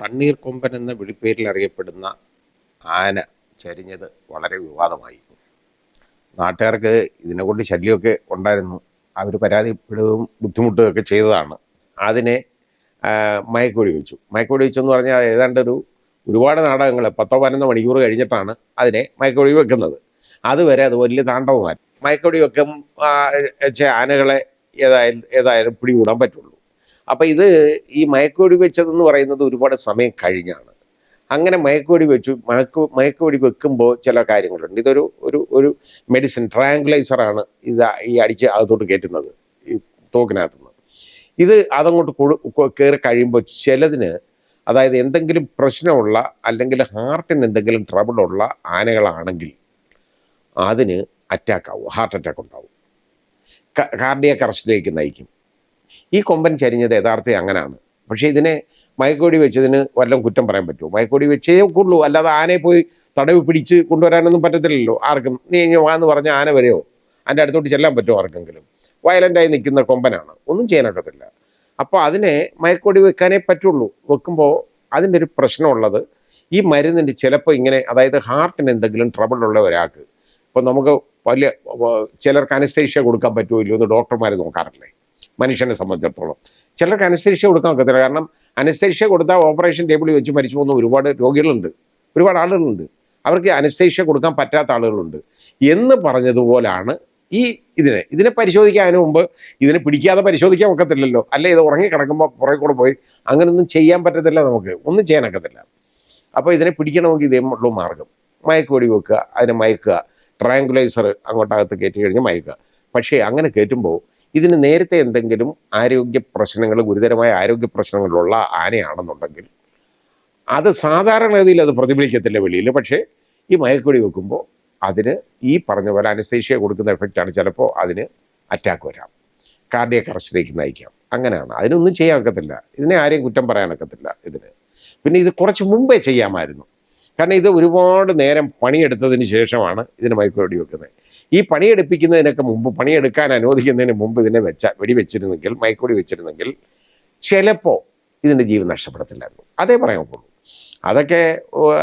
തണ്ണീർക്കൊമ്പൻ എന്ന വിളിപ്പേരിൽ അറിയപ്പെടുന്ന ആന ചരിഞ്ഞത് വളരെ വിവാദമായി. നാട്ടുകാർക്ക് ഇതിനെക്കൊണ്ട് ശല്യമൊക്കെ ഉണ്ടായിരുന്നു. അവർ പരാതിപ്പെടുകയും ബുദ്ധിമുട്ടുകയൊക്കെ ചെയ്തതാണ്. അതിനെ മയക്കുവെടി വെച്ചു. മയക്കുവെടി വെച്ചെന്ന് പറഞ്ഞാൽ ഒരുപാട് നാടകങ്ങൾ 10-11 മണിക്കൂർ കഴിഞ്ഞിട്ടാണ് അതിനെ മയക്കുവെടി വെക്കുന്നത്. അതുവരെ അത് വലിയ താണ്ഡവമായിരുന്നു. മയക്കുവെടി വെക്കും ആനകളെ ഏതായാലും പിടികൂടാൻ പറ്റുള്ളൂ. അപ്പം ഈ മയക്കുവെടി വെച്ചതെന്ന് പറയുന്നത് ഒരുപാട് സമയം കഴിഞ്ഞാണ്. അങ്ങനെ മയക്കുവെടി വെച്ചു. മയക്കുവെടി വെക്കുമ്പോൾ ചില കാര്യങ്ങളുണ്ട്. ഇതൊരു ഒരു ഒരു മെഡിസിൻ ട്രയാങ്കുലൈസറാണ് ഈ അടിച്ച് അകത്തോട്ട് കയറ്റുന്നത് ഈ തോക്കിനകത്തുനിന്ന്. അതങ്ങോട്ട് കയറി കഴിയുമ്പോൾ ചിലതിന്, അതായത് എന്തെങ്കിലും പ്രശ്നമുള്ള അല്ലെങ്കിൽ ഹാർട്ടിന് എന്തെങ്കിലും ട്രബിളുള്ള ആനകളാണെങ്കിൽ അതിന് അറ്റാക്കാവും, ഹാർട്ട് അറ്റാക്ക് ഉണ്ടാവും, കാർഡിയാക് അറസ്റ്റിലേക്ക് നയിക്കും. ഈ കൊമ്പൻ ചരിഞ്ഞത് യഥാർത്ഥം അങ്ങനെയാണ്. പക്ഷേ ഇതിനെ മയക്കുവെടി വെച്ചതിന് വല്ലതും കുറ്റം പറയാൻ പറ്റുമോ? മയക്കുവെടി വെച്ചേ കൊള്ളൂ, അല്ലാതെ ആനയെ പോയി തടവ് പിടിച്ച് കൊണ്ടുവരാനൊന്നും പറ്റത്തില്ലല്ലോ ആർക്കും. നീ വാന്ന് പറഞ്ഞ ആന വരെയോ അതിൻ്റെ അടുത്തോട്ട് ചെല്ലാൻ പറ്റുമോ ആർക്കെങ്കിലും? വയലൻ്റായി നിൽക്കുന്ന കൊമ്പനാണ്, ഒന്നും ചെയ്യാനൊക്കത്തില്ല. അപ്പോൾ അതിനെ മയക്കുവെടി വെക്കാനേ പറ്റുള്ളൂ. വെക്കുമ്പോൾ അതിൻ്റെ ഒരു പ്രശ്നമുള്ളത്, ഈ മരുന്നിൻ്റെ ചിലപ്പോൾ ഇങ്ങനെ, അതായത് ഹാർട്ടിന് എന്തെങ്കിലും ട്രബിളുള്ള ഒരാൾക്ക്, ഇപ്പോൾ നമുക്ക് ചിലർക്ക് അനസ്തേഷ്യ കൊടുക്കാൻ പറ്റുമോ ഇല്ലയോ എന്ന് ഡോക്ടർമാർ നോക്കാറില്ലേ മനുഷ്യനെ സംബന്ധിച്ചിടത്തോളം? ചിലർക്ക് അനസ്തേഷ്യ കൊടുക്കാൻ ഒക്കത്തില്ല. കാരണം അനസ്തേഷ്യ കൊടുത്താൽ ഓപ്പറേഷൻ ടേബിളിൽ വെച്ച് മരിച്ചു പോകുന്ന ഒരുപാട് രോഗികളുണ്ട്, ഒരുപാട് ആളുകളുണ്ട്. അവർക്ക് അനസ്തേഷ്യ കൊടുക്കാൻ പറ്റാത്ത ആളുകളുണ്ട്. എന്ന് പറഞ്ഞതുപോലാണ് ഇതിനെ പരിശോധിക്കാതിന് മുമ്പ് ഇതിനെ പിടിക്കാതെ പരിശോധിക്കാൻ ഒക്കത്തില്ലല്ലോ. അല്ലെ ഇത് ഉറങ്ങിക്കിടക്കുമ്പോൾ പുറകെ കൂടെ പോയി അങ്ങനെയൊന്നും ചെയ്യാൻ പറ്റത്തില്ല, നമുക്ക് ഒന്നും ചെയ്യാനൊക്കത്തില്ല. അപ്പോൾ ഇതിനെ പിടിക്കണമെങ്കിൽ ഇതേ ഉള്ളൂ മാർഗം. മയക്കുവെടി വെക്കുക, അതിനെ മയക്കുക, ട്രയാങ്കുലൈസർ അങ്ങോട്ടകത്ത് കയറ്റി കഴിഞ്ഞ് മയക്കുക. പക്ഷേ അങ്ങനെ കയറ്റുമ്പോൾ ഇതിന് നേരത്തെ എന്തെങ്കിലും ആരോഗ്യ പ്രശ്നങ്ങൾ, ഗുരുതരമായ ആരോഗ്യ പ്രശ്നങ്ങളുള്ള ആനയാണെന്നുണ്ടെങ്കിൽ അത് സാധാരണഗതിയിൽ അത് പ്രതിഫലിക്കത്തില്ല വെളിയിൽ. പക്ഷേ ഈ മയക്കുവെടി വെക്കുമ്പോൾ അതിന് ഈ പറഞ്ഞ പോലെ അനസ്തേഷ്യ കൊടുക്കുന്ന എഫക്റ്റാണ്. ചിലപ്പോൾ അതിന് അറ്റാക്ക് വരാം, കാർഡിയാക് അറസ്റ്റിലേക്ക് നയിക്കാം. അങ്ങനെയാണ്. അതിനൊന്നും ചെയ്യാൻ ഒക്കത്തില്ല. ഇതിനെ ആരെയും കുറ്റം പറയാനൊക്കത്തില്ല ഇതിന്. പിന്നെ ഇത് കുറച്ച് മുമ്പേ ചെയ്യാമായിരുന്നു. കാരണം ഇത് ഒരുപാട് നേരം പണിയെടുത്തതിന് ശേഷമാണ് ഇതിന് മയക്കുവെടി വെക്കുന്നത്. ഈ പണിയെടുപ്പിക്കുന്നതിനൊക്കെ മുമ്പ്, പണിയെടുക്കാൻ അനുവദിക്കുന്നതിന് മുമ്പ് ഇതിനെ വെടിവെച്ചിരുന്നെങ്കിൽ, മയക്കുവെടി വെച്ചിരുന്നെങ്കിൽ ചിലപ്പോൾ ഇതിൻ്റെ ജീവൻ നഷ്ടപ്പെടത്തില്ലായിരുന്നു. അതേ പറയാൻ ഒക്കുള്ളൂ. അതൊക്കെ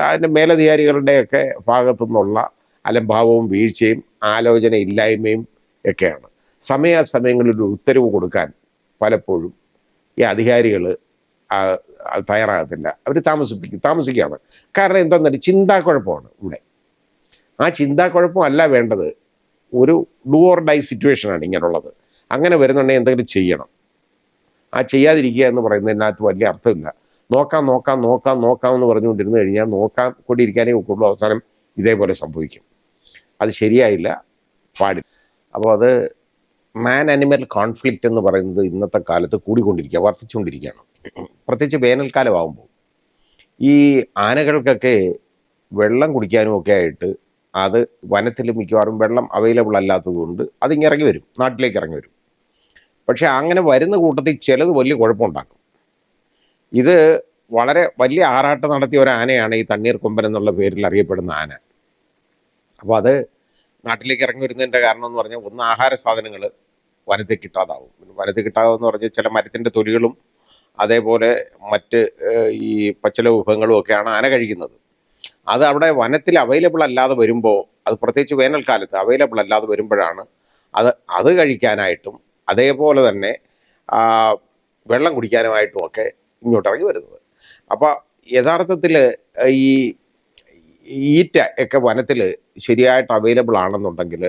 അതിൻ്റെ മേലധികാരികളുടെയൊക്കെ ഭാഗത്തു നിന്നുള്ള അലംഭാവവും വീഴ്ചയും ആലോചന ഇല്ലായ്മയും ഒക്കെയാണ്. സമയാസമയങ്ങളിൽ ഒരു ഉത്തരവ് കൊടുക്കാൻ പലപ്പോഴും ഈ അധികാരികൾ തയ്യാറാകത്തില്ല. അവർ താമസിക്കുകയാണ്. കാരണം എന്താണെന്നറിയാം, ചിന്താക്കുഴപ്പമാണ് ഇവിടെ. ആ ചിന്താക്കുഴപ്പമല്ല വേണ്ടത്, ഒരു ഡു ഓർ ഡൈ സിറ്റുവേഷനാണ് ഇങ്ങനെയുള്ളത്. അങ്ങനെ വരുന്നുണ്ടെങ്കിൽ എന്തെങ്കിലും ചെയ്യണം. ആ ചെയ്യാതിരിക്കുക എന്ന് പറയുന്നതിനകത്ത് വലിയ അർത്ഥമില്ല. നോക്കാം എന്ന് പറഞ്ഞുകൊണ്ടിരുന്നു കഴിഞ്ഞാൽ നോക്കാൻ കൊണ്ടിരിക്കാനേ ഒക്കുള്ളൂ. അവസാനം ഇതേപോലെ സംഭവിക്കും. അത് ശരിയായില്ല, പാടില്ല. അപ്പോൾ അത് മാൻ അനിമൽ കോൺഫ്ലിക്റ്റ് എന്ന് പറയുന്നത് ഇന്നത്തെ കാലത്ത് വർദ്ധിച്ചുകൊണ്ടിരിക്കുകയാണ്. പ്രത്യേകിച്ച് വേനൽക്കാലമാകുമ്പോൾ ഈ ആനകൾക്കൊക്കെ വെള്ളം കുടിക്കാനും ഒക്കെ ആയിട്ട് അത് വനത്തിൽ മിക്കവാറും വെള്ളം അവൈലബിൾ അല്ലാത്തതുകൊണ്ട് അതിങ്ങിറങ്ങി വരും, നാട്ടിലേക്ക് ഇറങ്ങി വരും. പക്ഷേ അങ്ങനെ വരുന്ന കൂട്ടത്തിൽ ചിലത് വലിയ കുഴപ്പമുണ്ടാക്കും. ഇത് വളരെ വലിയ ആറാട്ട് നടത്തിയ ഒരു ആനയാണ് ഈ തണ്ണീർക്കൊമ്പൻ എന്നുള്ള പേരിൽ അറിയപ്പെടുന്ന ആന. അപ്പോൾ അത് നാട്ടിലേക്ക് ഇറങ്ങി വരുന്നതിൻ്റെ കാരണം എന്ന് പറഞ്ഞാൽ, ഒന്ന്, ആഹാര സാധനങ്ങൾ വനത്തിൽ കിട്ടാതാവും. വനത്തിൽ കിട്ടാതെന്ന് പറഞ്ഞാൽ ചില മരത്തിൻ്റെ തൊലികളും അതേപോലെ മറ്റ് ഈ പച്ചില വിഭവങ്ങളും ഒക്കെയാണ് ആന കഴിക്കുന്നത്. അത് അവിടെ വനത്തിൽ അവൈലബിൾ അല്ലാതെ വരുമ്പോൾ, അത് പ്രത്യേകിച്ച് വേനൽക്കാലത്ത് അവൈലബിൾ അല്ലാതെ വരുമ്പോഴാണ് അത് കഴിക്കാനായിട്ടും അതേപോലെ തന്നെ വെള്ളം കുടിക്കാനുമായിട്ടും ഒക്കെ ഇങ്ങോട്ട് ഇറങ്ങി വരുന്നത്. അപ്പോൾ യഥാർത്ഥത്തിൽ ഈ ഈറ്റ ഒക്കെ വനത്തിൽ ശരിയായിട്ട് അവൈലബിൾ ആണെന്നുണ്ടെങ്കിൽ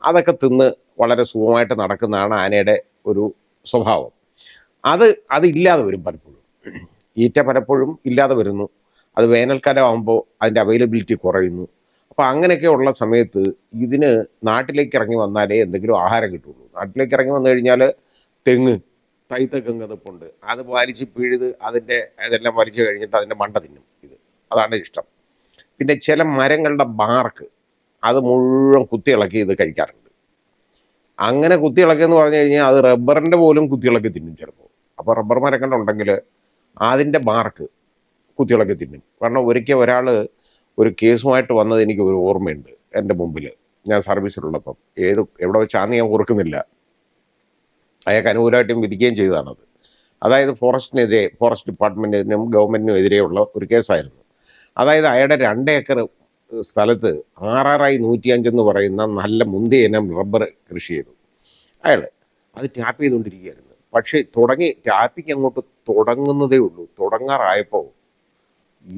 അതൊക്കെ തിന്ന് വളരെ സുഖമായിട്ട് നടക്കുന്നതാണ് ആനയുടെ ഒരു സ്വഭാവം. അതില്ലാതെ വരും പലപ്പോഴും. ഈറ്റ പലപ്പോഴും ഇല്ലാതെ വരുന്നു. അത് വേനൽക്കാലം ആകുമ്പോൾ അതിൻ്റെ അവൈലബിലിറ്റി കുറയുന്നു. അപ്പോൾ അങ്ങനെയൊക്കെ ഉള്ള സമയത്ത് ഇതിന് നാട്ടിലേക്ക് ഇറങ്ങി വന്നാലേ എന്തെങ്കിലും ആഹാരം കിട്ടുള്ളൂ. നാട്ടിലേക്ക് ഇറങ്ങി വന്നു കഴിഞ്ഞാൽ തൈത്തക്കെങ്ങതുപ്പുണ്ട്, അത് വലിച്ച് പിഴുത് അതെല്ലാം വലിച്ചു കഴിഞ്ഞിട്ട് അതിൻ്റെ മണ്ട തിന്നും. അതാണ് ഇഷ്ടം. പിന്നെ ചില മരങ്ങളുടെ ബാർക്ക് അത് മുഴുവൻ കുത്തിയിളക്കി ഇത് കഴിക്കാറുണ്ട്. അങ്ങനെ കുത്തിയിളക്കിയെന്ന് പറഞ്ഞു കഴിഞ്ഞാൽ അത് റബ്ബറിൻ്റെ പോലും കുത്തിയിളക്കി തിന്നും ചിലപ്പോൾ. അപ്പോൾ റബ്ബർ മരങ്ങളുണ്ടെങ്കിൽ അതിൻ്റെ ബാർക്ക് കുത്തിയിളക്കി തിന്നും. കാരണം ഒരിക്കൽ ഒരാൾ ഒരു കേസുമായിട്ട് വന്നത് എനിക്ക് ഒരു ഓർമ്മയുണ്ട്. എൻ്റെ മുമ്പിൽ ഞാൻ സർവീസിലുള്ളപ്പം, എവിടെ വെച്ചാന്ന് ഞാൻ ഓർക്കുന്നില്ല. അയാൾക്ക് അനുകൂലമായിട്ടും വിധിക്കുകയും ചെയ്തതാണത്. അതായത് ഫോറസ്റ്റ് ഡിപ്പാർട്ട്മെൻറ്റിനും ഗവൺമെൻറ്റിനും എതിരെയുള്ള ഒരു കേസായിരുന്നു. അതായത് അയാളുടെ 2 ഏക്കർ സ്ഥലത്ത് RRI 105 എന്ന് പറയുന്ന നല്ല മുന്തിയ ഇനം റബ്ബർ കൃഷി ചെയ്തു അയാൾ. അത് ടാപ്പ് ചെയ്തുകൊണ്ടിരിക്കുകയായിരുന്നു. പക്ഷേ ടാപ്പിങ് അങ്ങോട്ട് തുടങ്ങുന്നതേ ഉള്ളൂ. തുടങ്ങാറായപ്പോൾ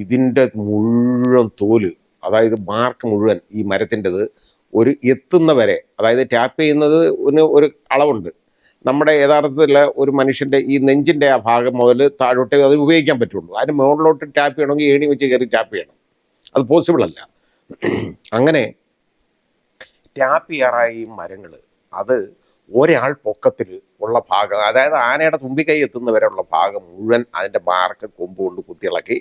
ഇതിൻ്റെ മുഴുവൻ തോല്, അതായത് മാർക്ക് മുഴുവൻ ഈ മരത്തിൻ്റെത് ഒരു എത്തുന്ന വരെ, അതായത് ടാപ്പ് ചെയ്യുന്നത് ഒരു അളവുണ്ട്. നമ്മുടെ യഥാർത്ഥത്തിൽ ഒരു മനുഷ്യൻ്റെ ഈ നെഞ്ചിൻ്റെ ആ ഭാഗം മുതൽ താഴോട്ടേ അത് ഉപയോഗിക്കാൻ പറ്റുള്ളൂ. അതിന് മുകളിലോട്ട് ടാപ്പ് ചെയ്യണമെങ്കിൽ ഏണി വെച്ച് കയറി ടാപ്പ് ചെയ്യണം. അത് പോസിബിൾ അല്ല. അങ്ങനെ ടാപ്പ് ചെയ്യാറായ ഈ മരങ്ങൾ അത് ഒരാൾ പൊക്കത്തിൽ ഉള്ള ഭാഗം, അതായത് ആനയുടെ തുമ്പിക്കൈ എത്തുന്നവരെയുള്ള ഭാഗം മുഴുവൻ അതിൻ്റെ മാർക്ക് കൊമ്പ് കൊണ്ട് കുത്തിയിളക്കി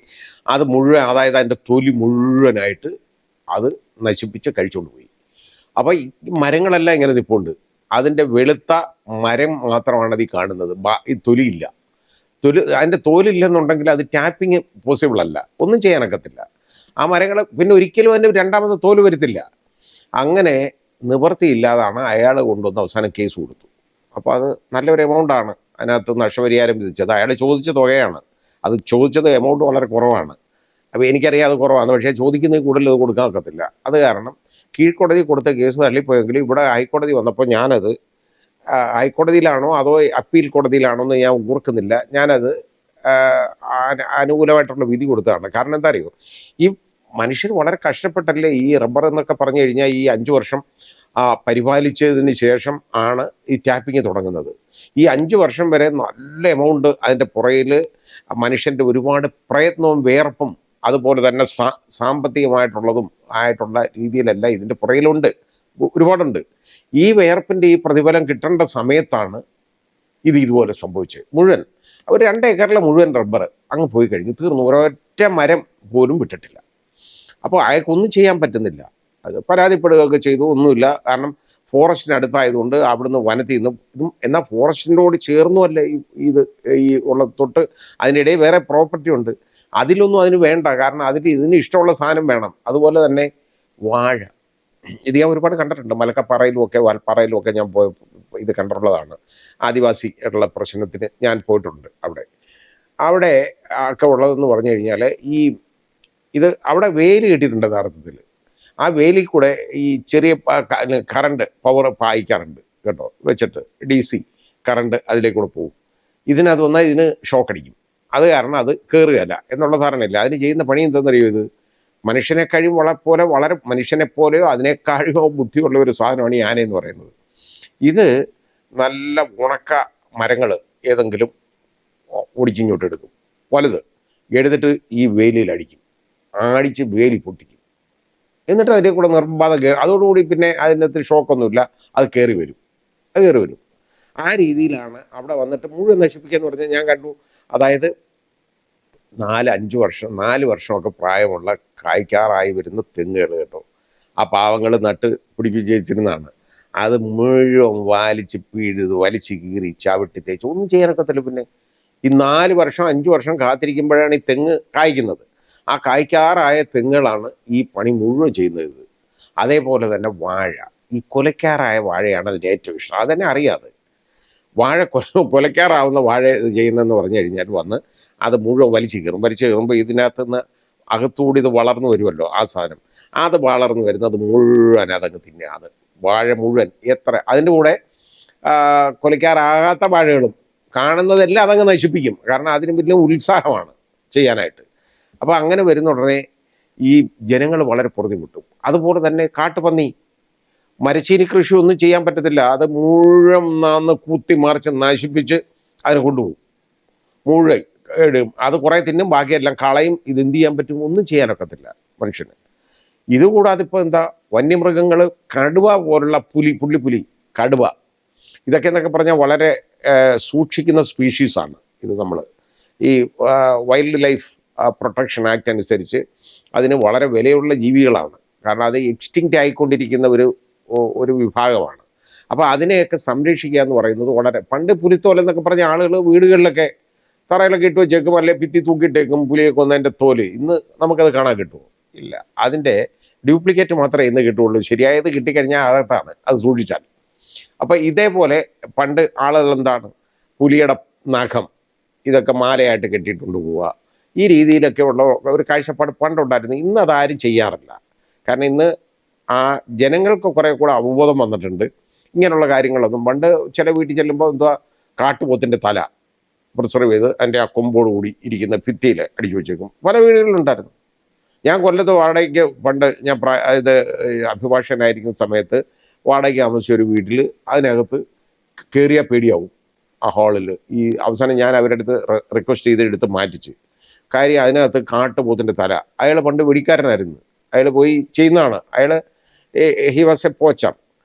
അത് മുഴുവൻ, അതായത് അതിൻ്റെ തൊലി മുഴുവനായിട്ട് അത് നശിപ്പിച്ച് കഴിച്ചുകൊണ്ട് പോയി. അപ്പോൾ ഈ മരങ്ങളെല്ലാം ഇങ്ങനെ നിൽപ്പുണ്ട്. അതിൻ്റെ വെളുത്ത മരം മാത്രമാണ് അത് ഈ കാണുന്നത്. ഈ തൊലിയില്ല. അതിൻ്റെ തോലില്ലെന്നുണ്ടെങ്കിൽ അത് ടാപ്പിങ് പോസിബിൾ അല്ല, ഒന്നും ചെയ്യാനൊക്കത്തില്ല. ആ മരങ്ങൾ പിന്നെ ഒരിക്കലും അതിൻ്റെ രണ്ടാമത്തെ തോല് വരത്തില്ല. അങ്ങനെ നിവൃത്തിയില്ലാതാണ് അയാൾ കൊണ്ടുവന്ന് അവസാനം കേസ് കൊടുത്തു. അപ്പോൾ അത് നല്ലൊരു എമൗണ്ടാണ് അതിനകത്ത് നഷ്ടപരിഹാരം വിധിച്ചത്. അയാൾ ചോദിച്ച തുകയാണ്. അത് ചോദിച്ചത് എമൗണ്ട് വളരെ കുറവാണ്. അപ്പോൾ എനിക്കറിയാം അത് കുറവാണ്, പക്ഷേ ചോദിക്കുന്നതിൽ കൂടുതൽ അത് കൊടുക്കാൻ ഒക്കത്തില്ല. അത് കാരണം കീഴ്ക്കോടതി കൊടുത്ത കേസ് തള്ളിപ്പോയെങ്കിലും ഇവിടെ ഹൈക്കോടതി വന്നപ്പോൾ ഞാനത് ഹൈക്കോടതിയിലാണോ അതോ അപ്പീൽ കോടതിയിലാണോ എന്ന് ഞാൻ ഓർക്കുന്നില്ല. ഞാനത് അനുകൂലമായിട്ടുള്ള വിധി കൊടുത്തതാണ്. കാരണം എന്താ അറിയോ, ഈ മനുഷ്യർ വളരെ കഷ്ടപ്പെട്ടല്ലേ ഈ റബ്ബർ എന്നൊക്കെ പറഞ്ഞു കഴിഞ്ഞാൽ ഈ 5 വർഷം പരിപാലിച്ചതിന് ശേഷം ആണ് ഈ ടാപ്പിങ് തുടങ്ങുന്നത്. ഈ 5 വർഷം വരെ നല്ല എമൗണ്ട് അതിൻ്റെ പുറയിൽ മനുഷ്യൻ്റെ ഒരുപാട് പ്രയത്നവും വേർപ്പും അതുപോലെ തന്നെ സാമ്പത്തികമായിട്ടുള്ളതും ആയിട്ടുള്ള രീതിയിലെല്ലാം ഇതിൻ്റെ പുറയിലുണ്ട്, ഒരുപാടുണ്ട്. ഈ വേർപ്പിൻ്റെ ഈ പ്രതിഫലം കിട്ടേണ്ട സമയത്താണ് ഇതുപോലെ സംഭവിച്ചത്. മുഴുവൻ ഒരു 2 ഏക്കറിലെ മുഴുവൻ റബ്ബർ അങ്ങ് പോയി കഴിഞ്ഞു, തീർന്നു. ഒരൊറ്റ മരം പോലും വിട്ടിട്ടില്ല. അപ്പോൾ അയാൾക്കൊന്നും ചെയ്യാൻ പറ്റുന്നില്ല. അത് പരാതിപ്പെടുകയൊക്കെ ചെയ്തു, ഒന്നുമില്ല. കാരണം ഫോറസ്റ്റിനടുത്തായതുകൊണ്ട് അവിടുന്ന് വനത്തിൽ നിന്നും ഇതും, എന്നാൽ ഫോറസ്റ്റിനോട് ചേർന്നുമല്ല ഈ ഉള്ള തൊട്ട് അതിനിടയിൽ വേറെ പ്രോപ്പർട്ടി ഉണ്ട്. അതിലൊന്നും അതിന് വേണ്ട, കാരണം ഇതിന് ഇഷ്ടമുള്ള സാധനം വേണം. അതുപോലെ തന്നെ വാഴ, ഇത് ഞാൻ ഒരുപാട് കണ്ടിട്ടുണ്ട്. മലക്കപ്പാറയിലുമൊക്കെ വാൽപ്പാറയിലുമൊക്കെ ഞാൻ ഇത് കണ്ടിട്ടുള്ളതാണ്. ആദിവാസി ആയിട്ടുള്ള പ്രശ്നത്തിന് ഞാൻ പോയിട്ടുണ്ട്. അവിടെ ഒക്കെ ഉള്ളതെന്ന് പറഞ്ഞു കഴിഞ്ഞാൽ ഇത് അവിടെ വേലി കെട്ടിയിട്ടുണ്ട് യഥാർത്ഥത്തിൽ. ആ വേലിൽ കൂടെ ഈ ചെറിയ കറണ്ട് പവർ പായിക്കാറുണ്ട് കേട്ടോ, വെച്ചിട്ട് DC കറണ്ട് അതിലേക്കൂടെ പോകും. ഇതിനകത്ത് വന്നാൽ ഇതിന് ഷോക്ക് അടിക്കും. അത് കാരണം അത് കയറുകയല്ല എന്നുള്ള ധാരണയില്ല. അതിന് ചെയ്യുന്ന പണി എന്താണെന്നറിയോ, ഇത് മനുഷ്യനെ വളരെ മനുഷ്യനെ പോലെയോ അതിനേക്കാഴോ ബുദ്ധിയുള്ള ഒരു സാധനമാണ് ഈ ആനയെന്ന് പറയുന്നത്. ഇത് നല്ല ഉണക്ക മരങ്ങൾ ഏതെങ്കിലും ഒടിച്ചിങ്ങോട്ട് എടുക്കും, വലുത് എടുത്തിട്ട് ഈ വേലിയിൽ അടിച്ച് വേലി പൊട്ടിക്കും. എന്നിട്ട് അതിൻ്റെ കൂടെ നിർബാധം അതോടുകൂടി പിന്നെ അതിനകത്ത് ഷോക്കൊന്നുമില്ല, അത് കയറി വരും. ആ രീതിയിലാണ് അവിടെ വന്നിട്ട് മുഴുവൻ നശിപ്പിക്കുക എന്ന് പറഞ്ഞാൽ ഞാൻ കണ്ടു. അതായത് 4 വർഷമൊക്കെ പ്രായമുള്ള കായ്ക്കാറായി വരുന്ന തെങ്ങുകൾ കേട്ടോ, ആ പാവങ്ങൾ നട്ട് പിടിപ്പിച്ചിരുന്നതാണ്. അത് മുഴുവൻ വലിച്ച് കീറി ചവിട്ടി തേച്ച് ഒന്നും ചെയ്യാനൊക്കത്തില്ല. പിന്നെ ഈ 4 വർഷം 5 വർഷം കാത്തിരിക്കുമ്പോഴാണ് ഈ തെങ്ങ് കായ്ക്കുന്നത്. ആ കായ്ക്കാറായ തെങ്ങുകളാണ് ഈ പണി മുഴുവൻ ചെയ്യുന്നത്. അതേപോലെ തന്നെ വാഴ, ഈ കൊലക്കാറായ വാഴയാണ് അതിൻ്റെ ഏറ്റവും ഇഷ്ടം. അതെന്നെ അറിയാതെ വാഴ കൊലക്കാറാവുന്ന വാഴ ചെയ്യുന്നതെന്ന് പറഞ്ഞു കഴിഞ്ഞാൽ വന്ന് അത് മുഴുവൻ വലിച്ചു കയറുമ്പോൾ ഇതിനകത്തുനിന്ന് അകത്തുകൂടി ഇത് വളർന്നു വരുമല്ലോ ആ സാധനം. അത് വളർന്നു വരുന്നത് മുഴുവൻ അതങ്ങ് തിന്നുക. അത് വാഴ മുഴുവൻ അതിൻ്റെ കൂടെ കൊലക്കാറാകാത്ത വാഴകളും കാണുന്നതെല്ലാം അതങ്ങ് നശിപ്പിക്കും. കാരണം അതിന് വലിയ ഉത്സാഹമാണ് ചെയ്യാനായിട്ട്. അപ്പോൾ അങ്ങനെ വരുന്ന ഉടനെ ഈ ജനങ്ങൾ വളരെ പൊറുതിമുട്ടും. അതുപോലെ തന്നെ കാട്ടുപന്നി, മരച്ചീനി കൃഷി ഒന്നും ചെയ്യാൻ പറ്റത്തില്ല. അത് മുഴുവൻ കുത്തി മറിച്ച് നശിപ്പിച്ച് അതിനെ കൊണ്ടുപോകും, മുഴുവൻ ഇടും. അത് കുറേ തിന്നും, ബാക്കിയെല്ലാം കളയും. ഇത് എന്ത് ചെയ്യാൻ പറ്റും? ഒന്നും ചെയ്യാനൊക്കത്തില്ല മനുഷ്യന്. ഇതുകൂടാതെ ഇപ്പോൾ എന്താ, വന്യമൃഗങ്ങൾ, കടുവ പോലുള്ള പുള്ളി കടുവ, ഇതൊക്കെ എന്നൊക്കെ പറഞ്ഞാൽ വളരെ സൂക്ഷിക്കുന്ന സ്പീഷീസാണ്. ഇത് നമ്മൾ ഈ വൈൽഡ് ലൈഫ് പ്രൊട്ടക്ഷൻ ആക്ട് അനുസരിച്ച് അതിന് വളരെ വിലയുള്ള ജീവികളാണ്. കാരണം അത് എക്സ്റ്റിങ്ക്റ്റ് ആയിക്കൊണ്ടിരിക്കുന്ന ഒരു വിഭാഗമാണ്. അപ്പോൾ അതിനെയൊക്കെ സംരക്ഷിക്കുക എന്ന് പറയുന്നത് വളരെ, പണ്ട് പുലിത്തോലെന്നൊക്കെ പറഞ്ഞ ആളുകൾ വീടുകളിലൊക്കെ തറയിലൊക്കെ ഇട്ട് വെച്ചേക്കും, അല്ലെ ഭിത്തി തൂക്കിയിട്ടേക്കും പുലിയെ കൊന്നതിൻ്റെ തോല്. ഇന്ന് നമുക്കത് കാണാൻ കിട്ടുമോ? ഇല്ല. അതിൻ്റെ ഡ്യൂപ്ലിക്കേറ്റ് മാത്രമേ ഇന്ന് കിട്ടുകയുള്ളൂ. ശരിയായത് കിട്ടിക്കഴിഞ്ഞാൽ അകത്താണ് അത് സൂക്ഷിച്ചാൽ. അപ്പോൾ ഇതേപോലെ പണ്ട് ആളുകൾ എന്താണ്, പുലിയുടെ നഖം ഇതൊക്കെ മാലയായിട്ട് കെട്ടിയിട്ടുണ്ട് പോവുക. ഈ രീതിയിലൊക്കെ ഉള്ള ഒരു കാഴ്ചപ്പാട് പണ്ടുണ്ടായിരുന്നു. ഇന്ന് അതാരും ചെയ്യാറില്ല. കാരണം ഇന്ന് ആ ജനങ്ങൾക്ക് കുറെ കൂടെ അവബോധം വന്നിട്ടുണ്ട്. ഇങ്ങനെയുള്ള കാര്യങ്ങളൊന്നും പണ്ട് ചില വീട്ടിൽ ചെല്ലുമ്പോൾ എന്തുവാ, കാട്ടുപോത്തിൻ്റെ തല പ്രിസർവ് ചെയ്ത് അതിൻ്റെ ആ കൊമ്പോട് കൂടി ഇരിക്കുന്ന ഭിത്തിയിൽ അടിച്ചു വെച്ചേക്കും. പല വീടുകളിലുണ്ടായിരുന്നു. ഞാൻ കൊല്ലത്ത് വാടകയ്ക്ക് പണ്ട് ഞാൻ ഇത് അഭിഭാഷകനായിരിക്കുന്ന സമയത്ത് വാടകയ്ക്ക് താമസിച്ച ഒരു വീട്ടിൽ അതിനകത്ത് കയറിയാൽ പേടിയാവും. ആ ഹാളിൽ ഈ അവസാനം ഞാൻ അവരുടെ അടുത്ത് റിക്വസ്റ്റ് ചെയ്ത് എടുത്ത് മാറ്റിച്ച്. കാര്യം അതിനകത്ത് കാട്ടുപോത്തിൻ്റെ തല. അയാൾ പണ്ട് വെടിക്കാരനായിരുന്നു. അയാൾ പോയി ചെയ്യുന്നതാണ്. അയാൾ ഹി വാസ് എ പോച്ചർ.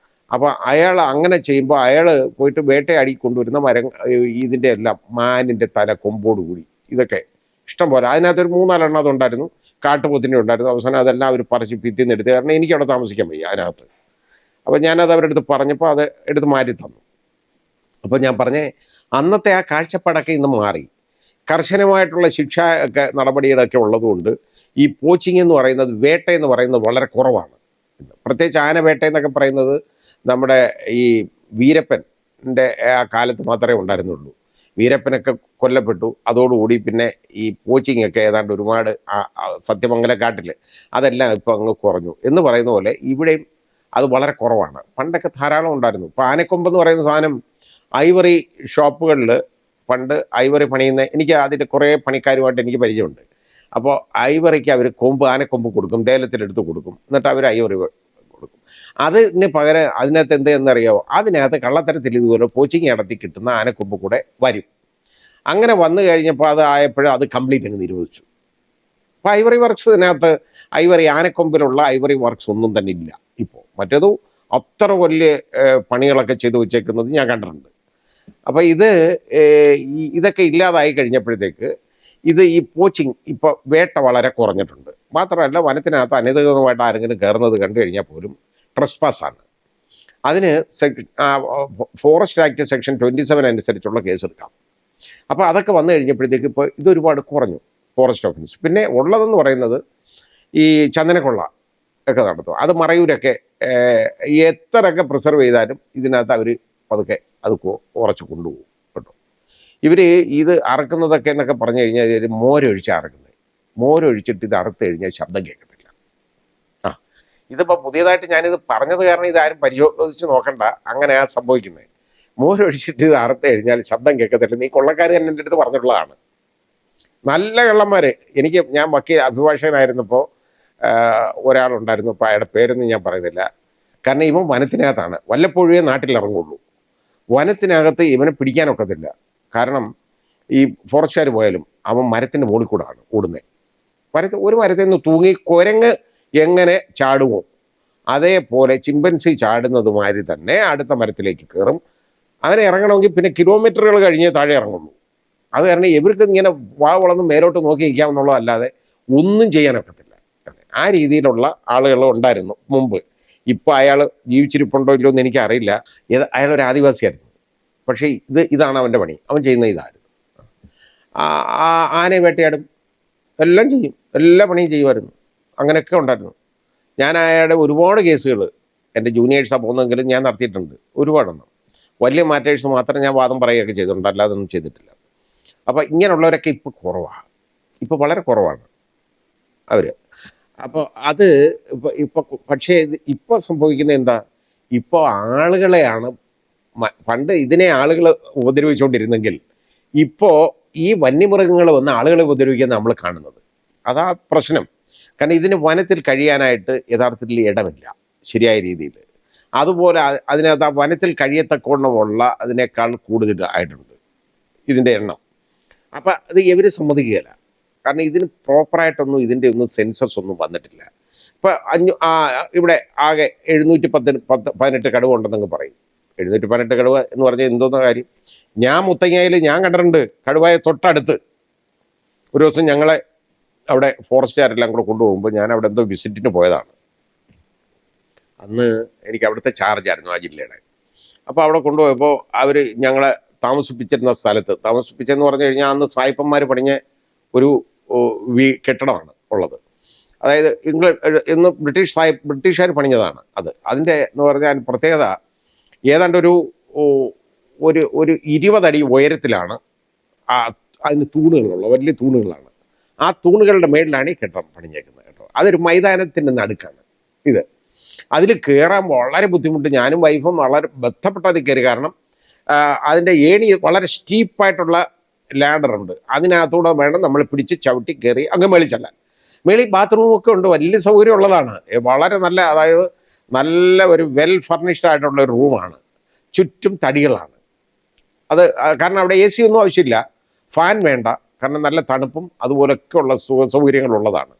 അപ്പോൾ അയാൾ അങ്ങനെ ചെയ്യുമ്പോൾ അയാൾ പോയിട്ട് വേട്ടയാടി കൊണ്ടുവരുന്ന ഇതിൻ്റെ എല്ലാം മാനിൻ്റെ തല കൊമ്പോട് കൂടി ഇതൊക്കെ ഇഷ്ടം പോലെ അതിനകത്തൊരു 3-4 എണ്ണം അതുണ്ടായിരുന്നു. കാട്ടുപോത്തിൻ്റെ ഉണ്ടായിരുന്നു. അവസാനം അതെല്ലാം അവർ പറിച്ച് ഭിത്തിന്ന് എടുത്ത്, കാരണം എനിക്കവിടെ താമസിക്കാൻ വയ്യ അതിനകത്ത്. അപ്പോൾ ഞാനത് അവരുടെ അടുത്ത് പറഞ്ഞപ്പോൾ അത് എടുത്ത് മാറ്റി തന്നു. അപ്പോൾ ഞാൻ പറഞ്ഞേ, അന്നത്തെ ആ കാഴ്ചപ്പാടൊക്കെ ഇന്ന് മാറി. കർശനമായിട്ടുള്ള ശിക്ഷ ഒക്കെ നടപടികളൊക്കെ ഉള്ളതുകൊണ്ട് ഈ പോച്ചിങ് എന്ന് പറയുന്നത്, വേട്ട എന്ന് പറയുന്നത് വളരെ കുറവാണ്. പ്രത്യേകിച്ച് ആന വേട്ട എന്നൊക്കെ പറയുന്നത് നമ്മുടെ ഈ വീരപ്പൻ്റെ ആ കാലത്ത് മാത്രമേ ഉണ്ടായിരുന്നുള്ളൂ. വീരപ്പനൊക്കെ കൊല്ലപ്പെട്ടു. അതോടുകൂടി പിന്നെ ഈ പോച്ചിങ് ഒക്കെ ഏതാണ്ട് ഒരുപാട് സത്യമംഗലക്കാട്ടിൽ അതെല്ലാം ഇപ്പോൾ അങ്ങ് കുറഞ്ഞു എന്ന് പറയുന്ന പോലെ ഇവിടെയും അത് വളരെ കുറവാണ്. പണ്ടൊക്കെ ധാരാളം ഉണ്ടായിരുന്നു. ഇപ്പോൾ ആനക്കൊമ്പെന്ന് പറയുന്ന സാധനം ഐവറി ഷോപ്പുകളിൽ പണ്ട് ഐവറി പണിയുന്ന, എനിക്ക് അതിൻ്റെ കുറേ പണിക്കാരുമായിട്ട് എനിക്ക് പരിചയമുണ്ട്. അപ്പോൾ ഐവറിക്ക് അവർ ആനക്കൊമ്പ് കൊടുക്കും, ലേലത്തിലെടുത്ത് കൊടുക്കും. എന്നിട്ട് അവർ ഐവറി കൊടുക്കും. അതിന് പകരം അതിനകത്ത് എന്തെന്നറിയാമോ, അതിനകത്ത് കള്ളത്തരത്തിൽ ഇതുപോലെ പോച്ചിങ് നടത്തി കിട്ടുന്ന ആനക്കൊമ്പ് കൂടെ വരും. അങ്ങനെ വന്നു കഴിഞ്ഞപ്പോൾ അത് ആയപ്പോഴും അത് കംപ്ലീറ്റ് അങ്ങ് നിരോധിച്ചു. അപ്പോൾ ഐവറി വർക്ക്സിനകത്ത് ആനക്കൊമ്പിലുള്ള ഐവറി വർക്ക്സ് ഒന്നും തന്നെ ഇല്ല ഇപ്പോൾ. മറ്റേത് അത്ര വലിയ പണികളൊക്കെ ചെയ്തു വെച്ചേക്കുന്നത് ഞാൻ കണ്ടിട്ടുണ്ട്. അപ്പോൾ ഇതൊക്കെ ഇല്ലാതായി കഴിഞ്ഞപ്പോഴത്തേക്ക് ഈ പോച്ചിങ് ഇപ്പോൾ വേട്ട വളരെ കുറഞ്ഞിട്ടുണ്ട്. മാത്രമല്ല വനത്തിനകത്ത് അനധികൃതമായിട്ട് ആരെങ്കിലും കയറുന്നത് കണ്ടു കഴിഞ്ഞാൽ പോലും ട്രസ്പാസാണ്. അതിന് ഫോറസ്റ്റ് ആക്ട് സെക്ഷൻ 27 അനുസരിച്ചുള്ള കേസെടുക്കാം. അപ്പോൾ അതൊക്കെ വന്നു കഴിഞ്ഞപ്പോഴത്തേക്ക് ഇപ്പോൾ ഇതൊരുപാട് കുറഞ്ഞു ഫോറസ്റ്റ് ഓഫീസ്. പിന്നെ ഉള്ളതെന്ന് പറയുന്നത് ഈ ചന്ദനക്കൊള്ള ഒക്കെ നടത്തും. അത് മറയൂരൊക്കെ എത്രയൊക്കെ പ്രിസർവ് ചെയ്താലും ഇതിനകത്ത് അവർ പതുക്കെ അത് കുറച്ച് കൊണ്ടുപോകും കേട്ടോ. ഇവർ ഇത് അറക്കുന്നതൊക്കെ എന്നൊക്കെ പറഞ്ഞു കഴിഞ്ഞാൽ മോരൊഴിച്ചാണ് അറക്കുന്നത്. മോരൊഴിച്ചിട്ട് ഇത് അറുത്ത് കഴിഞ്ഞാൽ ശബ്ദം കേൾക്കത്തില്ല. ഇതിപ്പോൾ പുതിയതായിട്ട് ഞാനിത് പറഞ്ഞത് കാരണം ഇതാരും പരിശോധിച്ച് നോക്കണ്ട, അങ്ങനെയാ സംഭവിക്കുന്നത്. മോരൊഴിച്ചിട്ട് ഇത് അറുത്ത് കഴിഞ്ഞാൽ ശബ്ദം കേൾക്കത്തില്ല. നീ കൊള്ളക്കാർ തന്നെ എൻ്റെ അടുത്ത് പറഞ്ഞിട്ടുള്ളതാണ്. നല്ല കള്ളന്മാർ. ഞാൻ അഭിഭാഷകനായിരുന്നപ്പോൾ ഒരാളുണ്ടായിരുന്നു. അപ്പോൾ അയാളുടെ പേരൊന്നും ഞാൻ പറയുന്നില്ല. കാരണം ഇവൻ വനത്തിനകത്താണ്, വല്ലപ്പോഴേ നാട്ടിലിറങ്ങുള്ളൂ. വനത്തിനകത്ത് ഇവനെ പിടിക്കാനൊക്കത്തില്ല. കാരണം ഈ ഫോറസ്റ്റുകാർ പോയാലും അവൻ മരത്തിൻ്റെ മുകളിൽ കൂടാണ് ഓടുന്നത്. ഒരു മരത്തിൽ നിന്ന് തൂങ്ങി കുരങ്ങ് എങ്ങനെ ചാടുമോ അതേപോലെ ചിമ്പൻസി ചാടുന്നതുമാതിരി തന്നെ അടുത്ത മരത്തിലേക്ക് കയറും. അങ്ങനെ ഇറങ്ങണമെങ്കിൽ പിന്നെ കിലോമീറ്ററുകൾ കഴിഞ്ഞേ താഴെ ഇറങ്ങുള്ളൂ. അത് കാരണം ഇവർക്ക് ഇങ്ങനെ വളർന്ന് മേലോട്ട് നോക്കി നിൽക്കാമെന്നുള്ളതല്ലാതെ ഒന്നും ചെയ്യാനൊക്കത്തില്ല. ആ രീതിയിലുള്ള ആളുകൾ ഉണ്ടായിരുന്നു മുമ്പ്. ഇപ്പോൾ അയാൾ ജീവിച്ചിരിപ്പുണ്ടോ ഇല്ലയോ എന്ന് എനിക്കറിയില്ല. അയാളൊരു ആദിവാസിയായിരുന്നു. പക്ഷേ ഇതാണ് അവൻ്റെ പണി. അവൻ ചെയ്യുന്ന ഇതായിരുന്നു. ആനയെ വേട്ടയാടും, എല്ലാം ചെയ്യും, എല്ലാ പണിയും ചെയ്യുമായിരുന്നു. അങ്ങനെയൊക്കെ ഉണ്ടായിരുന്നു. ഞാൻ അയാളുടെ ഒരുപാട് കേസുകൾ എൻ്റെ ജൂനിയേഴ്സാണ് പോകുന്നതെങ്കിലും ഞാൻ നടത്തിയിട്ടുണ്ട്, ഒരുപാടെണ്ണം. വലിയ മാറ്റേഴ്സ് മാത്രം ഞാൻ വാദം പറയുകയൊക്കെ ചെയ്തിട്ടുണ്ട്, അല്ലാതെ ഒന്നും ചെയ്തിട്ടില്ല. അപ്പോൾ ഇങ്ങനെയുള്ളവരൊക്കെ ഇപ്പോൾ കുറവാണ്, ഇപ്പോൾ വളരെ കുറവാണ് അവർ. അപ്പോൾ അത് ഇപ്പോൾ പക്ഷേ ഇപ്പോൾ സംഭവിക്കുന്നത് എന്താ, ഇപ്പോൾ ആളുകളെയാണ് പണ്ട് ഇതിനെ ആളുകൾ ഉപദ്രവിച്ചുകൊണ്ടിരുന്നെങ്കിൽ ഇപ്പോൾ ഈ വന്യമൃഗങ്ങൾ വന്ന് ആളുകളെ ഉപദ്രവിക്കാൻ നമ്മൾ കാണുന്നത്. അതാ പ്രശ്നം. കാരണം ഇതിന് വനത്തിൽ കഴിയാനായിട്ട് യഥാർത്ഥത്തിൽ ഇടമില്ല ശരിയായ രീതിയിൽ. അതുപോലെ അതിനകത്ത് ആ വനത്തിൽ കഴിയത്തക്കോണമുള്ള അതിനേക്കാൾ കൂടുതൽ ആയിട്ടുണ്ട് ഇതിൻ്റെ എണ്ണം. അപ്പം അത് ഇവർ സമ്മതിക്കുകയില്ല. കാരണം ഇതിന് പ്രോപ്പറായിട്ടൊന്നും ഇതിൻ്റെ ഒന്നും സെൻസസ് ഒന്നും വന്നിട്ടില്ല. ഇപ്പം ഇവിടെ ആകെ 718 കടുവ ഉണ്ടെന്നങ്ങ് പറയും. 718 കടുവ എന്ന് പറഞ്ഞാൽ എന്തോന്ന കാര്യം. ഞാൻ മുത്തങ്ങയിൽ ഞാൻ കണ്ടിട്ടുണ്ട് കടുവയെ തൊട്ടടുത്ത്. ഒരു ദിവസം ഞങ്ങളെ അവിടെ ഫോറസ്റ്റുകാരെല്ലാം കൂടെ കൊണ്ടുപോകുമ്പോൾ ഞാൻ അവിടെ എന്തോ വിസിറ്റിന് പോയതാണ്. അന്ന് എനിക്ക് അവിടുത്തെ ചാർജായിരുന്നു ആ ജില്ലയുടെ. അപ്പോൾ അവിടെ കൊണ്ടുപോയപ്പോൾ അവർ ഞങ്ങളെ താമസിപ്പിച്ചിരുന്ന സ്ഥലത്ത്, താമസിപ്പിച്ചെന്ന് പറഞ്ഞു കഴിഞ്ഞാൽ അന്ന് സായിപ്പന്മാർ പണിഞ്ഞ ഒരു കെട്ടിടമാണ് ഉള്ളത്. അതായത് ഇന്ന് ബ്രിട്ടീഷുകാർ പണിഞ്ഞതാണ് അത്. അതിൻ്റെ എന്ന് പറഞ്ഞാൽ പ്രത്യേകത ഏതാണ്ട് ഒരു 20 അടി ഉയരത്തിലാണ് അതിന് തൂണുകളുള്ള വലിയ തൂണുകളാണ്. ആ തൂണുകളുടെ മേളിലാണ് ഈ കെട്ടിടം പണിഞ്ഞേക്കുന്നത് കേട്ടോ. അതൊരു മൈതാനത്തിൻ്റെ നടുക്കാണ് ഇത്. അതിൽ കയറാൻ വളരെ ബുദ്ധിമുട്ട്. ഞാനും വൈഫും വളരെ ബന്ധപ്പെട്ടതിൽ കയറി. കാരണം അതിൻ്റെ ഏണി വളരെ സ്റ്റീപ്പായിട്ടുള്ള ലാഡറുണ്ട്. അതിനകത്തൂടെ വേണം നമ്മൾ പിടിച്ച് ചവിട്ടി കയറി അങ്ങ് മേളിൽ ചെല്ലാൻ. മേളിൽ ബാത്റൂമൊക്കെ ഉണ്ട്, വലിയ സൗകര്യം ഉള്ളതാണ്. വളരെ നല്ല, അതായത് നല്ല ഒരു വെൽ ഫർണിഷ്ഡ് ആയിട്ടുള്ള ഒരു റൂമാണ്. ചുറ്റും തടികളാണ്. അത് കാരണം അവിടെ AC ഒന്നും ആവശ്യമില്ല, ഫാൻ വേണ്ട, കാരണം നല്ല തണുപ്പും അതുപോലൊക്കെ ഉള്ള സൗകര്യങ്ങളുള്ളതാണ്.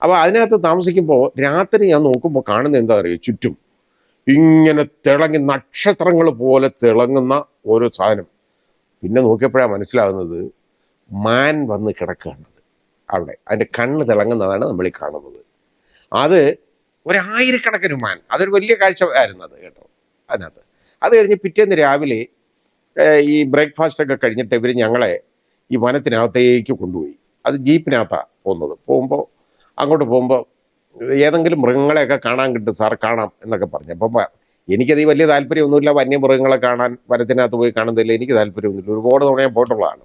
അപ്പോൾ അതിനകത്ത് താമസിക്കുമ്പോൾ രാത്രി ഞാൻ നോക്കുമ്പോൾ കാണുന്നത് എന്താ അറിയോ, ചുറ്റും ഇങ്ങനെ തിളങ്ങി നക്ഷത്രങ്ങൾ പോലെ തിളങ്ങുന്ന ഓരോ സാധനം. പിന്നെ നോക്കിയപ്പോഴാണ് മനസ്സിലാകുന്നത് മാൻ വന്ന് കിടക്കുകയാണ് അവിടെ. അതിൻ്റെ കണ്ണ് തിളങ്ങുന്നതാണ് നമ്മൾ ഈ കാണുന്നത്. അത് 1000കണക്കിന് മാൻ. അതൊരു വലിയ കാഴ്ച ആയിരുന്നു അത് കേട്ടോ അതിനകത്ത്. അത് കഴിഞ്ഞ് പിറ്റേന്ന് രാവിലെ ഈ ബ്രേക്ക്ഫാസ്റ്റ് ഒക്കെ കഴിഞ്ഞിട്ട് ഇവർ ഞങ്ങളെ ഈ വനത്തിനകത്തേക്ക് കൊണ്ടുപോയി. അത് ജീപ്പിനകത്താണ് പോകുന്നത്. അങ്ങോട്ട് പോകുമ്പോൾ ഏതെങ്കിലും മൃഗങ്ങളെയൊക്കെ കാണാൻ കിട്ടും സാർ, കാണാം എന്നൊക്കെ പറഞ്ഞു. അപ്പം എനിക്കത് വലിയ താല്പര്യമൊന്നുമില്ല, വന്യമൃഗങ്ങളെ കാണാൻ വനത്തിനകത്ത് പോയി കാണുന്നതിൽ എനിക്ക് താല്പര്യമൊന്നുമില്ല. ഒരുപാട് തവണ ഞാൻ പോയിട്ടുള്ളതാണ്.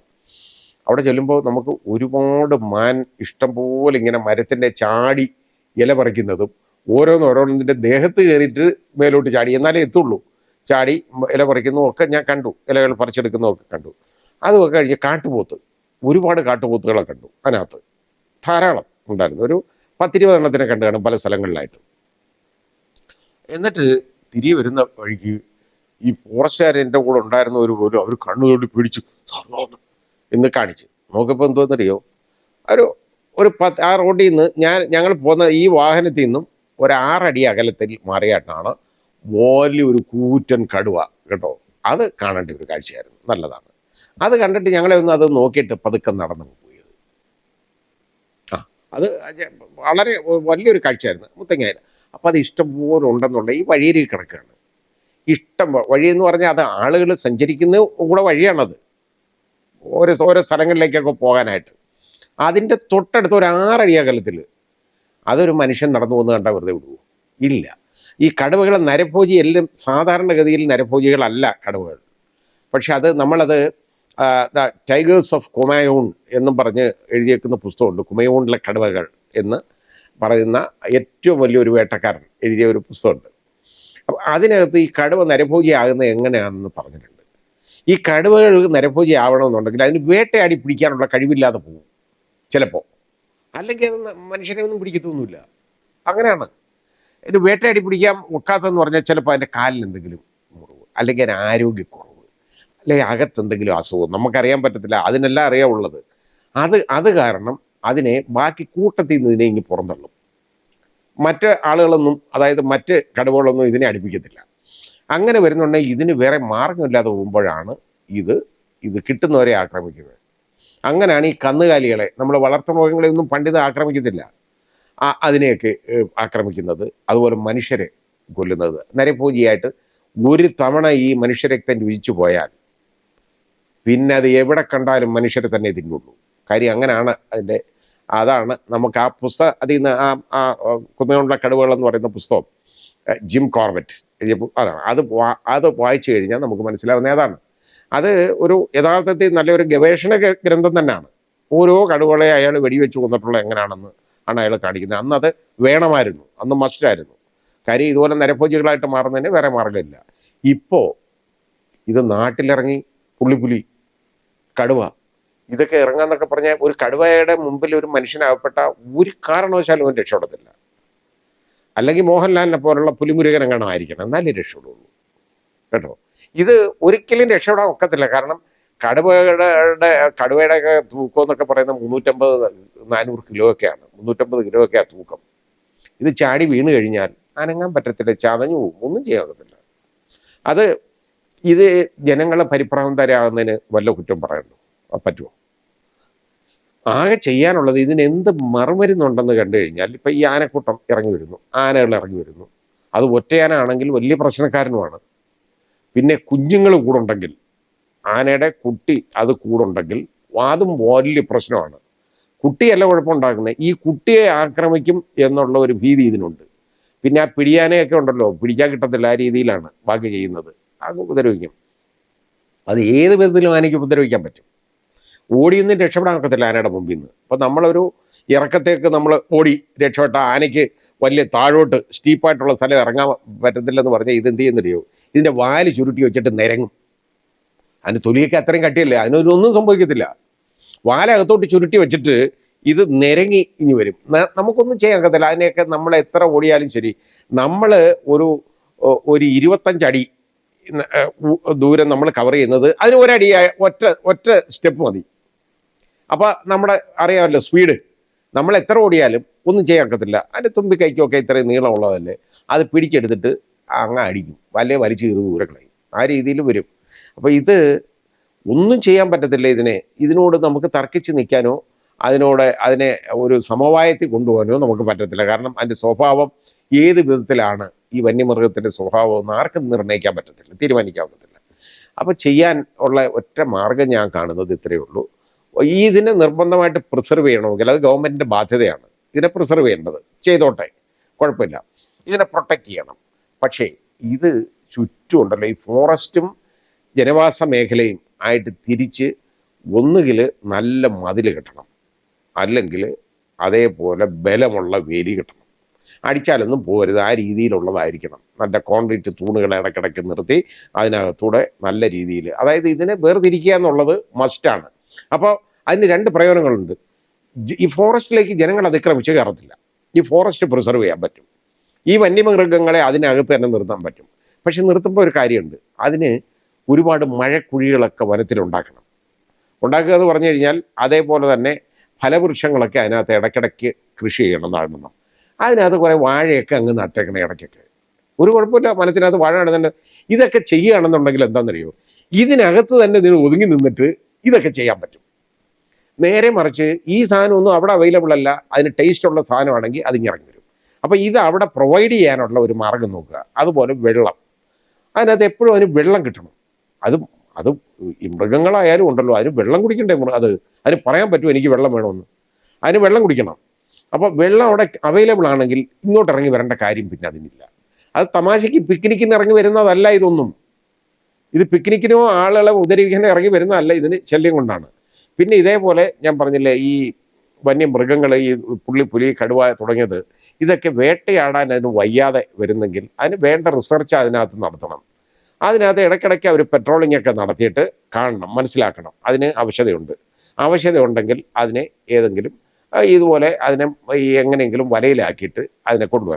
അവിടെ ചെല്ലുമ്പോൾ നമുക്ക് ഒരുപാട് മാൻ ഇഷ്ടംപോലെ ഇങ്ങനെ മരത്തിൻ്റെ ചാടി ഇല പറിക്കുന്നതും ഓരോന്നിൻ്റെ ദേഹത്ത് കയറിയിട്ട് മേലോട്ട് ചാടി എന്നാലേ എത്തുള്ളൂ. ചാടി ഇല പറിക്കുന്നതും ഒക്കെ ഞാൻ കണ്ടു, ഇലകൾ പറിച്ചെടുക്കുന്നതൊക്കെ കണ്ടു. അതൊക്കെ കഴിഞ്ഞ് കാട്ടുപോത്ത്, ഒരുപാട് കാട്ടുപോത്തുകളെ കണ്ടു. അതിനകത്ത് ധാരാളം ഉണ്ടായിരുന്നു. ഒരു 10-20 എണ്ണത്തിനെ കണ്ടു കാണും പല സ്ഥലങ്ങളിലായിട്ട്. എന്നിട്ട് തിരികെ വരുന്ന വഴിക്ക് ഈ ഫോറസ്റ്റുകാർ എൻ്റെ കൂടെ ഉണ്ടായിരുന്നവർ പോലും അവർ കണ്ണുകൊണ്ട് പിടിച്ചു എന്ന് കാണിച്ച് നോക്കിയപ്പോൾ എന്തോന്നറിയോ, ഒരു ആ റോഡിൽ നിന്ന് ഞങ്ങൾ പോകുന്ന ഈ വാഹനത്തിൽ നിന്നും ഒരു 6 അടി അകലത്തിൽ മാറിയായിട്ടാണ് വലിയൊരു കൂറ്റൻ കടുവ കേട്ടോ. അത് കാണേണ്ട ഒരു കാഴ്ചയായിരുന്നു, നല്ലതാണ്. അത് കണ്ടിട്ട് ഞങ്ങളെ ഒന്ന് അത് നോക്കിയിട്ട് പതുക്കെ നടന്നു പോയത്. അത് വളരെ വലിയൊരു കാഴ്ചയായിരുന്നു മുത്തങ്ങയിൽ. അപ്പോൾ അത് ഇഷ്ടംപോലെ ഉണ്ടെന്നുള്ള ഈ വഴിയിൽ കിടക്കുകയാണ്. ഇഷ്ടം വഴിയെന്ന് പറഞ്ഞാൽ അത് ആളുകൾ സഞ്ചരിക്കുന്ന കൂടെ വഴിയാണത്, ഓരോ സ്ഥലങ്ങളിലേക്കൊക്കെ പോകാനായിട്ട്. അതിൻ്റെ തൊട്ടടുത്ത് ഒരു 6 അടി അകലത്തിൽ അതൊരു മനുഷ്യൻ നടന്നു പോകുന്നത് കണ്ടാൽ വെറുതെ വിടുവോ? ഇല്ല. ഈ കടുവകൾ നരഭോജി എല്ലാം സാധാരണഗതിയിൽ നരഭോജികളല്ല കടുവകൾ. പക്ഷെ നമ്മളത് ദ ടൈഗേഴ്സ് ഓഫ് കുമയൂൺ എന്നും പറഞ്ഞ് എഴുതിയേക്കുന്ന പുസ്തകമുണ്ട്. കുമയൂണിലെ കടുവകൾ എന്ന് പറയുന്ന ഏറ്റവും വലിയൊരു വേട്ടക്കാരൻ എഴുതിയ ഒരു പുസ്തകമുണ്ട്. അപ്പം അതിനകത്ത് ഈ കടുവ നരഭോജി ആകുന്നത് എങ്ങനെയാണെന്ന് പറഞ്ഞിട്ടുണ്ട്. ഈ കടുവകൾ നരഭോജി ആവണമെന്നുണ്ടെങ്കിൽ അതിന് വേട്ടയാടി പിടിക്കാനുള്ള കഴിവില്ലാതെ പോകും ചിലപ്പോൾ, അല്ലെങ്കിൽ അത് മനുഷ്യനെ ഒന്നും പിടിക്കത്തൊന്നുമില്ല. അങ്ങനെയാണ്. ഇത് വേട്ടയാടി പിടിക്കാൻ ഒക്കാത്തതെന്ന് പറഞ്ഞാൽ ചിലപ്പോൾ അതിൻ്റെ കാലിന് എന്തെങ്കിലും മുറിവ്, അല്ലെങ്കിൽ അതിന് ആരോഗ്യക്കുറവ്, അല്ലെങ്കിൽ അകത്തെന്തെങ്കിലും അസുഖം, നമുക്കറിയാൻ പറ്റത്തില്ല. അതിനെല്ലാം അറിയാവുള്ളത്. അത് കാരണം അതിനെ ബാക്കി കൂട്ടത്തിൽ നിന്ന് ഇതിനെ ഇങ്ങ് പുറന്തള്ളും. മറ്റ് ആളുകളൊന്നും, അതായത് മറ്റ് കടുവകളൊന്നും ഇതിനെ അടുപ്പിക്കത്തില്ല. അങ്ങനെ വരുന്നുണ്ടെങ്കിൽ ഇതിന് വേറെ മാർഗമില്ലാതെ പോകുമ്പോഴാണ് ഇത് കിട്ടുന്നവരെ ആക്രമിക്കുന്നത്. അങ്ങനെയാണ് ഈ കന്നുകാലികളെ, നമ്മൾ വളർത്തുമൃഗങ്ങളെ ഒന്നും പണ്ടിത് ആക്രമിക്കത്തില്ല, അതിനെയൊക്കെ ആക്രമിക്കുന്നത്. അതുപോലെ മനുഷ്യരെ കൊല്ലുന്നത്. നരഭോജിയായിട്ട് ഒരു തവണ ഈ മനുഷ്യരക്തം രുചിച്ചു പോയാൽ പിന്നെ അത് എവിടെ കണ്ടാലും മനുഷ്യരെ തന്നെ തിന്നുള്ളൂ. കാര്യം അങ്ങനെയാണ് അതാണ് നമുക്ക് ആ പുസ്തകം, അതിൽ നിന്ന് ആ കുമയൂണിലെ കടുവകൾ എന്ന് പറയുന്ന പുസ്തകം ജിം കോർബറ്റ് എഴുതിയ അതാണ്. അത് വായിച്ചു കഴിഞ്ഞാൽ നമുക്ക് മനസ്സിലാവുന്ന ഏതാണ്. അത് ഒരു യഥാർത്ഥത്തിൽ നല്ലൊരു ഗവേഷണ ഗ്രന്ഥം തന്നെയാണ്. ഓരോ കടുവകളെ അയാൾ വെടിവെച്ച് കൊന്നിട്ടുള്ള എങ്ങനെയാണെന്ന് ആണ് അയാൾ കാണിക്കുന്നത്. അന്ന് അത് വേണമായിരുന്നു, അന്ന് മസ്റ്റായിരുന്നു. കാര്യം ഇതുപോലെ നരഭോജികളായിട്ട് മാറുന്നതിന് വേറെ മാർഗമില്ല. ഇപ്പോൾ ഇത് നാട്ടിലിറങ്ങി പുള്ളി കടുവ ഇതൊക്കെ ഇറങ്ങാന്നൊക്കെ പറഞ്ഞാൽ ഒരു കടുവയുടെ മുമ്പിൽ ഒരു മനുഷ്യനാകപ്പെട്ട ഒരു കാരണവശാലും അവൻ രക്ഷപ്പെടത്തില്ല. അല്ലെങ്കിൽ മോഹൻലാലിനെ പോലുള്ള പുലിമുരുകനെങ്ങാനും ആയിരിക്കണം, എന്നാലേ രക്ഷപ്പെടുള്ളൂ കേട്ടോ. ഇത് ഒരിക്കലും രക്ഷപ്പെടാൻ ഒക്കത്തില്ല. കാരണം കടുവയുടെയൊക്കെ തൂക്കം എന്നൊക്കെ പറയുന്നത് 350-400 കിലോ ഒക്കെയാണ്. 350 കിലോ ഒക്കെയാണ് തൂക്കം. ഇത് ചാടി വീണ് കഴിഞ്ഞാൽ അനങ്ങാൻ പറ്റത്തില്ല, ചതഞ്ഞു പോകും, ഒന്നും ചെയ്യാൻ പറ്റത്തില്ല. ഇത് ജനങ്ങളെ പരിഭ്രാന്തരാകുന്നതിന് വല്ല കുറ്റം പറയണ്ടോ? പറ്റുമോ? ആകെ ചെയ്യാനുള്ളത് ഇതിനെന്ത് മറുമരുന്നുണ്ടെന്ന് കണ്ടു കഴിഞ്ഞാൽ, ഇപ്പം ഈ ആനക്കൂട്ടം ഇറങ്ങി വരുന്നു, ആനകൾ ഇറങ്ങി വരുന്നു. അത് ഒറ്റയാനാണെങ്കിൽ വലിയ പ്രശ്നക്കാരനുമാണ്. പിന്നെ കുഞ്ഞുങ്ങൾ കൂടുണ്ടെങ്കിൽ, ആനയുടെ കുട്ടി അത് കൂടുണ്ടെങ്കിൽ അതും വലിയ പ്രശ്നമാണ്. കുട്ടിയല്ല കുഴപ്പമുണ്ടാക്കുന്നത്, ഈ കുട്ടിയെ ആക്രമിക്കും എന്നുള്ള ഒരു ഭീതി ഇതിനുണ്ട്. പിന്നെ ആ പിടിയാനയൊക്കെ ഉണ്ടല്ലോ, പിടിക്കാൻ കിട്ടത്തില്ല, ആ രീതിയിലാണ് ബാക്കി ചെയ്യുന്നത്. അത് ഉപദ്രവിക്കും. അത് ഏത് വിധത്തിലും ആനയ്ക്ക് ഉപദ്രവിക്കാൻ പറ്റും. ഓടിയൊന്നും രക്ഷപ്പെടാൻ ഒക്കത്തില്ല ആനയുടെ മുമ്പിൽ നിന്ന്. അപ്പം നമ്മളൊരു ഇറക്കത്തേക്ക് നമ്മൾ ഓടി രക്ഷപ്പെട്ട ആനയ്ക്ക് വലിയ താഴോട്ട് സ്റ്റീപ്പായിട്ടുള്ള സ്ഥലം ഇറങ്ങാൻ പറ്റത്തില്ലെന്ന് പറഞ്ഞാൽ ഇതെന്ത് ചെയ്യുന്നറിയോ, ഇതിൻ്റെ വാല് ചുരുട്ടി വെച്ചിട്ട് നിരങ്ങും. അതിന് തൊലിയൊക്കെ അത്രയും കട്ടിയല്ലേ, അതിനൊന്നും സംഭവിക്കത്തില്ല. വാലകത്തോട്ട് ചുരുട്ടി വെച്ചിട്ട് ഇത് നിരങ്ങി ഇനി വരും. നമുക്കൊന്നും ചെയ്യാൻ ഒക്കത്തില്ല. അതിനെയൊക്കെ നമ്മൾ എത്ര ഓടിയാലും ശരി, നമ്മൾ ഒരു 25 അടി ദൂരം നമ്മൾ കവർ ചെയ്യുന്നത് അതിന് ഒരടി ഒറ്റ സ്റ്റെപ്പ് മതി. അപ്പോൾ നമ്മുടെ അറിയാമല്ലോ സ്പീഡ്, നമ്മൾ എത്ര ഓടിയാലും ഒന്നും ചെയ്യാൻ ഒക്കത്തില്ല. അതിൻ്റെ തുമ്പിക്കൈക്കൊക്കെ ഇത്രയും നീളമുള്ളതല്ലേ, അത് പിടിച്ചെടുത്തിട്ട് അങ്ങ് അടിക്കും, വലിച്ചു കീറി ദൂരെ കളയും. ആ രീതിയിൽ വരും. അപ്പോൾ ഇത് ഒന്നും ചെയ്യാൻ പറ്റത്തില്ല. ഇതിനോട് നമുക്ക് തർക്കിച്ച് നിൽക്കാനോ അതിനെ ഒരു സമവായത്തിൽ കൊണ്ടുപോകാനോ നമുക്ക് പറ്റത്തില്ല. കാരണം അതിൻ്റെ സ്വഭാവം ഏത് വിധത്തിലാണ്, ഈ വന്യമൃഗത്തിൻ്റെ സ്വഭാവം എന്ന് ആർക്കും നിർണ്ണയിക്കാൻ പറ്റത്തില്ല, തീരുമാനിക്കാൻ പറ്റത്തില്ല. അപ്പോൾ ചെയ്യാൻ ഉള്ള ഒറ്റ മാർഗം ഞാൻ കാണുന്നത് ഇത്രയേ ഉള്ളൂ. ഇതിനെ നിർബന്ധമായിട്ട് പ്രിസർവ് ചെയ്യണമെങ്കിൽ അത് ഗവൺമെൻറ്റിൻ്റെ ബാധ്യതയാണ്. ഇതിനെ പ്രിസർവ് ചെയ്യേണ്ടത്, ചെയ്തോട്ടെ, കുഴപ്പമില്ല, ഇതിനെ പ്രൊട്ടക്റ്റ് ചെയ്യണം. പക്ഷേ ഇത് ചുറ്റുമുണ്ടല്ലോ ഈ ഫോറസ്റ്റും ജനവാസ മേഖലയും ആയിട്ട് തിരിച്ച് ഒന്നുകിൽ നല്ല മതിൽ കെട്ടണം, അല്ലെങ്കിൽ അതേപോലെ ബലമുള്ള വേലി കെട്ടണം. അടിച്ചാലൊന്നും പോരുത്, ആ രീതിയിലുള്ളതായിരിക്കണം. നല്ല കോൺക്രീറ്റ് തൂണുകൾ ഇടയ്ക്കിടയ്ക്ക് നിർത്തി അതിനകത്തൂടെ നല്ല രീതിയിൽ, അതായത് ഇതിനെ വേർതിരിക്കുക എന്നുള്ളത് മസ്റ്റാണ്. അപ്പോൾ അതിന് 2 പ്രയോജനങ്ങളുണ്ട്. ഈ ഫോറസ്റ്റിലേക്ക് ജനങ്ങൾ അതിക്രമിച്ച് കയറത്തില്ല. ഈ ഫോറസ്റ്റ് പ്രിസർവ് ചെയ്യാൻ പറ്റും. ഈ വന്യമൃഗങ്ങളെ അതിനകത്ത് തന്നെ നിർത്താൻ പറ്റും. പക്ഷെ നിർത്തുമ്പോൾ ഒരു കാര്യമുണ്ട്, അതിന് ഒരുപാട് മഴക്കുഴികളൊക്കെ വനത്തിലുണ്ടാക്കണം. ഉണ്ടാക്കുക എന്ന് പറഞ്ഞു കഴിഞ്ഞാൽ അതേപോലെ തന്നെ ഫലവൃക്ഷങ്ങളൊക്കെ അതിനകത്ത് ഇടയ്ക്കിടയ്ക്ക് കൃഷി ചെയ്യണം, നടണം. അതിനകത്ത് കുറേ വാഴയൊക്കെ അങ്ങ് നട്ടേക്കണം ഇടയ്ക്കൊക്കെ. ഒരു കുഴപ്പമില്ല, വനത്തിനകത്ത് വാഴ നടുന്നുണ്ട്. ഇതൊക്കെ ചെയ്യുകയാണെന്നുണ്ടെങ്കിൽ എന്താണെന്നറിയോ, ഇതിനകത്ത് തന്നെ ഇതിന് ഒതുങ്ങി നിന്നിട്ട് ഇതൊക്കെ ചെയ്യാൻ പറ്റും. നേരെ മറിച്ച് ഈ സാധനമൊന്നും അവിടെ അവൈലബിൾ അല്ല, അതിന് ടേസ്റ്റ് ഉള്ള സാധനമാണെങ്കിൽ അതിങ്ങിറങ്ങി വരും. അപ്പോൾ ഇത് അവിടെ പ്രൊവൈഡ് ചെയ്യാനുള്ള ഒരു മാർഗം നോക്കുക. അതുപോലെ വെള്ളം, അതിനകത്ത് എപ്പോഴും അതിന് വെള്ളം കിട്ടണം. അത് ഈ മൃഗങ്ങളായാലും ഉണ്ടല്ലോ, അതിന് വെള്ളം കുടിക്കണ്ടേ. അതിന് പറയാൻ പറ്റുമോ എനിക്ക് വെള്ളം വേണമെന്ന്? അതിന് വെള്ളം കുടിക്കണം. അപ്പോൾ വെള്ളം അവിടെ അവൈലബിൾ ആണെങ്കിൽ ഇങ്ങോട്ട് ഇറങ്ങി വരേണ്ട കാര്യം പിന്നെ അതിനില്ല. അത് തമാശയ്ക്ക് പിക്നിക്കിന് ഇറങ്ങി വരുന്നതല്ല ഇതൊന്നും. ഇത് പിക്നിക്കിനോ ആളുകളെ ഉദരിക്കാനോ ഇറങ്ങി വരുന്നതല്ല, ഇതിന് ശല്യം കൊണ്ടാണ്. പിന്നെ ഇതേപോലെ ഞാൻ പറഞ്ഞില്ലേ, ഈ വന്യമൃഗങ്ങൾ, ഈ പുലി, കടുവ തുടങ്ങിയത്, ഇതൊക്കെ വേട്ടയാടാൻ അതിന് വയ്യാതെ വരുന്നെങ്കിൽ അതിന് വേണ്ട റിസർച്ച് അതിനകത്ത് നടത്തണം. അതിനകത്ത് ഇടയ്ക്കിടയ്ക്ക് അവർ പെട്രോളിംഗ് ഒക്കെ നടത്തിയിട്ട് കാണണം, മനസ്സിലാക്കണം അതിന് ആവശ്യതയുണ്ടെങ്കിൽ അതിനെ ഏതെങ്കിലും ഇതുപോലെ അതിനെ എങ്ങനെയെങ്കിലും വലയിലാക്കിയിട്ട് അതിനെ കൊണ്ടുവരണം.